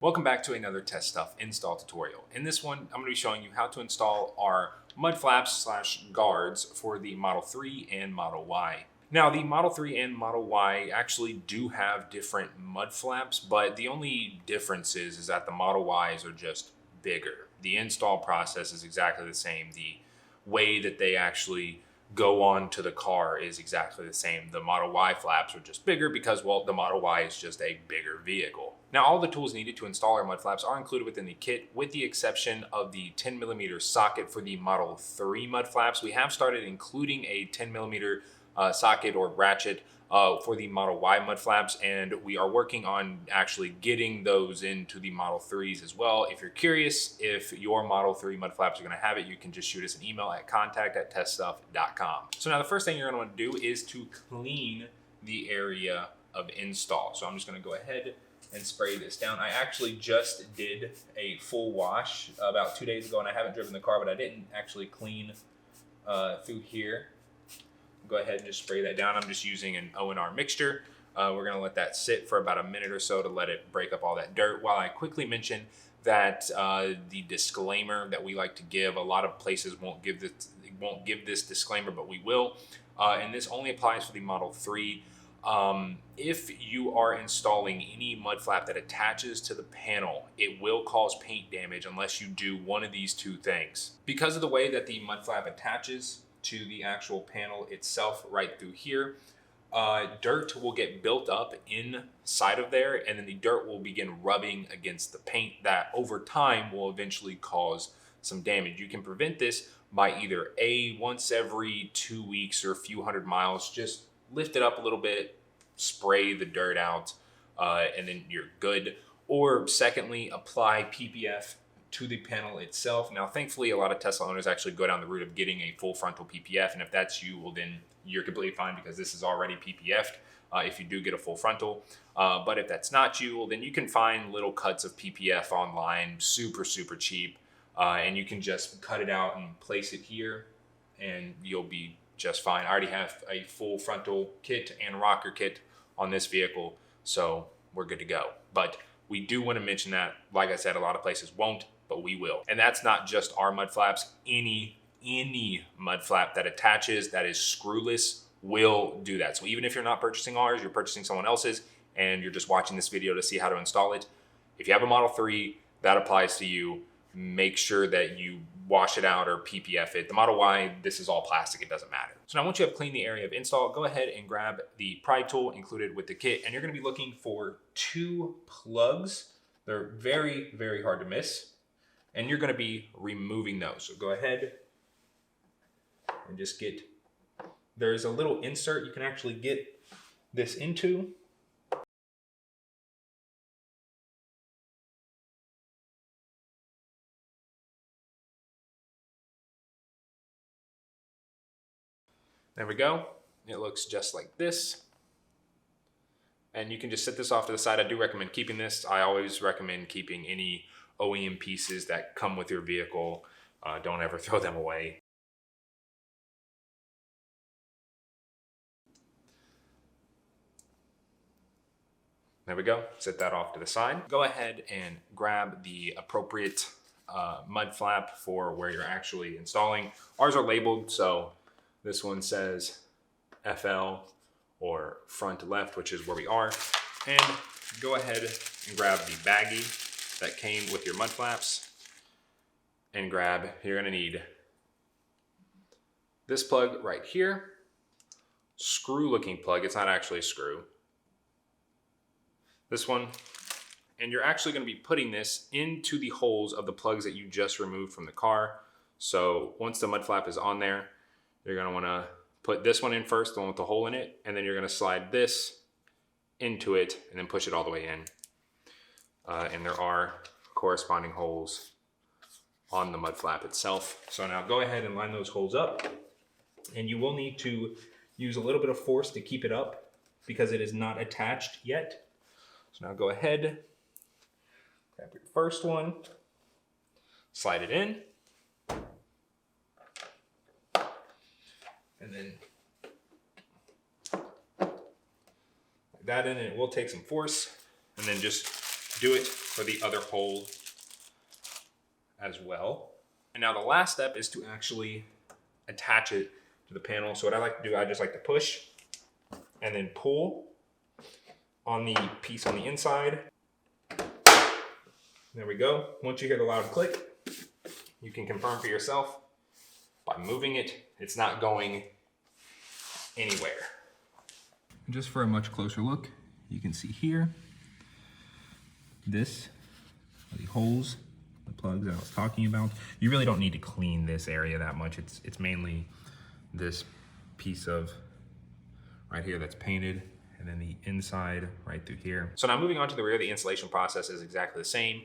Welcome back to another Test Stuff install tutorial. In this one, I'm going to be showing you how to install our mud flaps slash guards for the Model 3 and Model Y. Now, the Model 3 and Model Y actually do have different mud flaps, but the only difference is that the Model Ys are just bigger. The install process is exactly the same. The way that they actually go on to the car is exactly the same. The Model Y flaps are just bigger because, well, the Model Y is just a bigger vehicle. Now, all the tools needed to install our mud flaps are included within the kit, with the exception of the 10mm socket for the Model 3 mud flaps. We have started including a 10mm socket or ratchet for the Model Y mud flaps, and we are working on actually getting those into the Model 3s as well. If you're curious if your Model 3 mud flaps are going to have it, you can just shoot us an email at contact@teststuff.com. So now the first thing you're going to want to do is to clean the area of install. So I'm just going to go ahead and spray this down. I actually just did a full wash about 2 days ago, and I haven't driven the car, but I didn't actually clean through here. Go ahead and just spray that down. I'm just using an O&R mixture. We're going to let that sit for about a minute or so to let it break up all that dirt. While I quickly mention that the disclaimer that we like to give, a lot of places won't give this disclaimer, but we will. And this only applies for the Model 3. If you are installing any mud flap that attaches to the panel, it will cause paint damage unless you do one of these two things. Because of the way that the mud flap attaches to the actual panel itself right through here, dirt will get built up inside of there, and then the dirt will begin rubbing against the paint that over time will eventually cause some damage. You can prevent this by either once every 2 weeks or a few hundred miles, just lift it up a little bit, spray the dirt out, and then you're good. Or secondly, apply PPF to the panel itself. Now, thankfully, a lot of Tesla owners actually go down the route of getting a full frontal PPF, and if that's you, well, then you're completely fine because this is already PPF'd if you do get a full frontal. But if that's not you, well, then you can find little cuts of PPF online, super cheap, and you can just cut it out and place it here, and you'll be just fine. I already have a full frontal kit and rocker kit on this vehicle, so we're good to go. But we do want to mention that, like I said, a lot of places won't, but we will. And that's not just our mud flaps. Any mud flap that attaches that is screwless will do that. So even if you're not purchasing ours, you're purchasing someone else's, and you're just watching this video to see how to install it, if you have a Model 3, that applies to you. Make sure that you wash it out or PPF it. The Model Y, this is all plastic, it doesn't matter. So now once you have cleaned the area of install, go ahead and grab the pry tool included with the kit, and you're gonna be looking for 2 plugs. They're very hard to miss, and you're gonna be removing those. So go ahead and just there's a little insert you can actually get this into. There we go. It looks just like this. And you can just set this off to the side. I do recommend keeping this. I always recommend keeping any OEM pieces that come with your vehicle. Don't ever throw them away. There we go. Set that off to the side. Go ahead and grab the appropriate mud flap for where you're actually installing. Ours are labeled, so this one says FL or front left, which is where we are. And go ahead and grab the baggie that came with your mud flaps and you're gonna need this plug right here, screw looking plug. It's not actually a screw. This one, and you're actually gonna be putting this into the holes of the plugs that you just removed from the car. So once the mud flap is on there, you're gonna wanna put this one in first, the one with the hole in it, and then you're gonna slide this into it and then push it all the way in. And there are corresponding holes on the mud flap itself. So now go ahead and line those holes up, and you will need to use a little bit of force to keep it up because it is not attached yet. So now go ahead, grab your first one, slide it in, and then like that in, and it will take some force, and then just do it for the other hole as well. And now the last step is to actually attach it to the panel. So what I like to do, I just like to push and then pull on the piece on the inside. There we go. Once you hear the loud click, you can confirm for yourself by moving it, it's not going anywhere. Just for a much closer look, you can see here, this are the holes, the plugs that I was talking about. You really don't need to clean this area that much. It's mainly this piece of right here that's painted, and then the inside right through here. So now moving on to the rear, the installation process is exactly the same.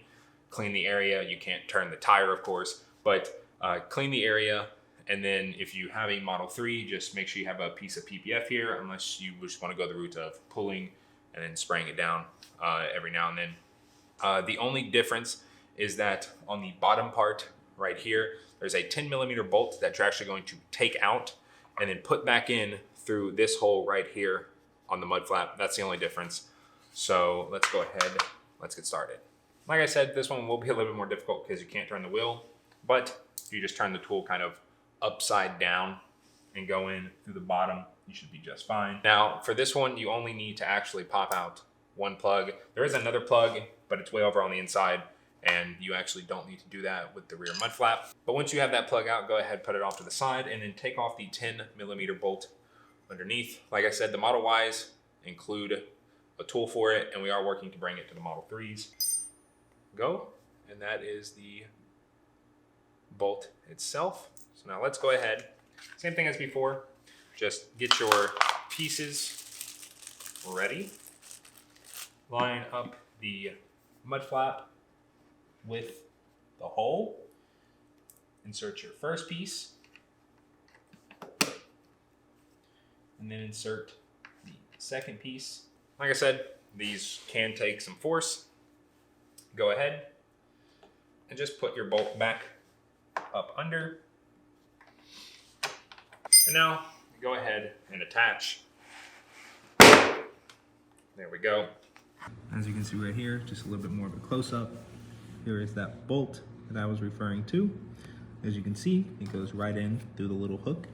Clean the area. You can't turn the tire, of course, but clean the area. And then if you have a Model 3, just make sure you have a piece of PPF here, unless you just want to go the route of pulling and then spraying it down every now and then. The only difference is that on the bottom part right here, there's a 10mm bolt that you're actually going to take out and then put back in through this hole right here on the mud flap. That's the only difference. So let's go ahead, let's get started. Like I said, this one will be a little bit more difficult because you can't turn the wheel, but if you just turn the tool kind of upside down and go in through the bottom, you should be just fine. Now for this one, you only need to actually pop out one plug. There is another plug, but it's way over on the inside, and you actually don't need to do that with the rear mud flap. But once you have that plug out, go ahead, put it off to the side, and then take off the 10mm bolt underneath. Like I said, the Model Ys include a tool for it, and we are working to bring it to the Model 3s. Go, and that is the bolt itself. So now let's go ahead, same thing as before, just get your pieces ready. Line up the mud flap with the hole. Insert your first piece, and then insert the second piece. Like I said, these can take some force. Go ahead and just put your bolt back up under. And now go ahead and attach. There we go. As you can see right here, just a little bit more of a close-up. Here is that bolt that I was referring to. As you can see, it goes right in through the little hook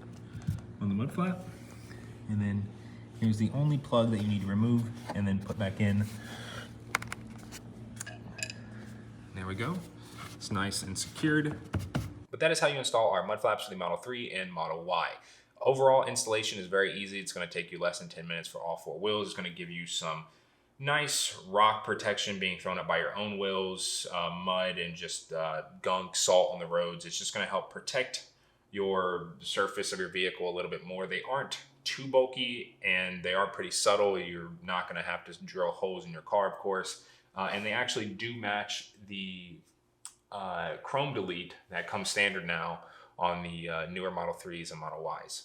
on the mud flap. And then here's the only plug that you need to remove and then put back in. There we go. It's nice and secured. But that is how you install our mud flaps for the Model 3 and Model Y. Overall installation is very easy. It's going to take you less than 10 minutes for all four wheels. It's going to give you some nice rock protection being thrown up by your own wheels, mud and just gunk, salt on the roads. It's just going to help protect your surface of your vehicle a little bit more. They aren't too bulky and they are pretty subtle. You're not going to have to drill holes in your car, of course. And they actually do match the chrome delete that comes standard now on the newer Model 3s and Model Ys.